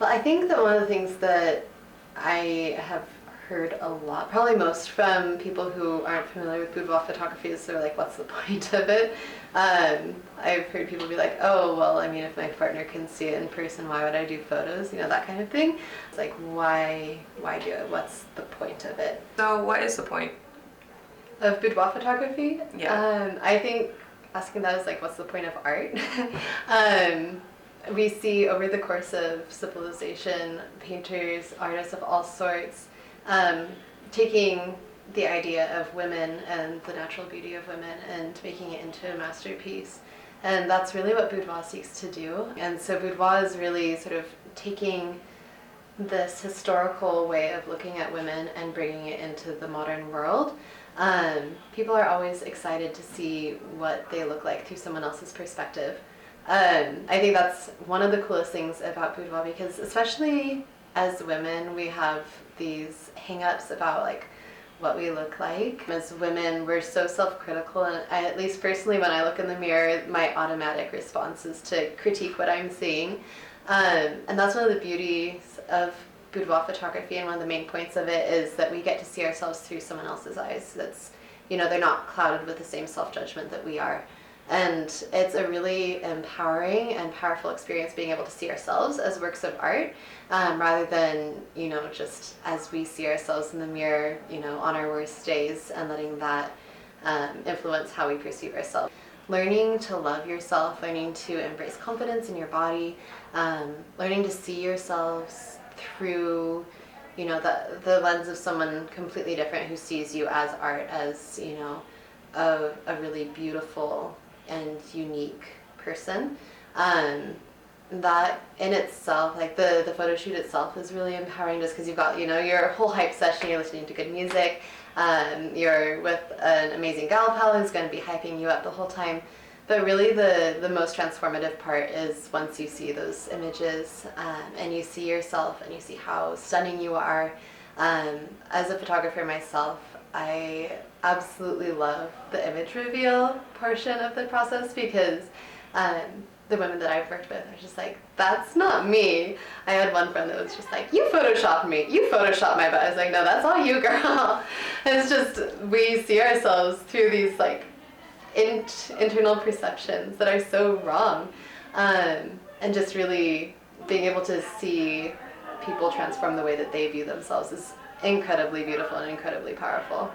Well, I think that one of the things that I have heard a lot, probably most from people who aren't familiar with boudoir photography, is they're like, what's the point of it? I've heard people be like, oh, well, I mean, if my partner can see it in person, why would I do photos? You know, that kind of thing. It's like, why do it? What's the point of it? So what is the point? Of boudoir photography? Yeah. I think asking that is like, what's the point of art? We see over the course of civilization, painters, artists of all sorts, taking the idea of women and the natural beauty of women and making it into a masterpiece. And that's really what boudoir seeks to do. And so boudoir is really sort of taking this historical way of looking at women and bringing it into the modern world. People are always excited to see what they look like through someone else's perspective. I think that's one of the coolest things about boudoir, because especially as women, we have these hang-ups about like what we look like. As women, we're so self-critical, and at least personally, when I look in the mirror, my automatic response is to critique what I'm seeing. And that's one of the beauties of boudoir photography, and one of the main points of it is that we get to see ourselves through someone else's eyes. That's, you know, they're not clouded with the same self-judgment that we are. And it's a really empowering and powerful experience being able to see ourselves as works of art, rather than, you know, just as we see ourselves in the mirror, you know, on our worst days, and letting that influence how we perceive ourselves. Learning to love yourself, learning to embrace confidence in your body, learning to see yourselves through, you know, the lens of someone completely different who sees you as art, as, you know, a really beautiful and unique person. That in itself, like the photo shoot itself is really empowering, just because you've got, you know, your whole hype session, you're listening to good music, you're with an amazing gal pal who's going to be hyping you up the whole time. But really the most transformative part is once you see those images, and you see yourself and you see how stunning you are. As a photographer myself, I absolutely love the image reveal portion of the process, because the women that I've worked with are just like, that's not me. I had one friend that was just like, you photoshopped me, you photoshopped my butt. I was like, no, that's all you, girl. It's just, we see ourselves through these like internal perceptions that are so wrong. And just really being able to see people transform the way that they view themselves is incredibly beautiful and incredibly powerful.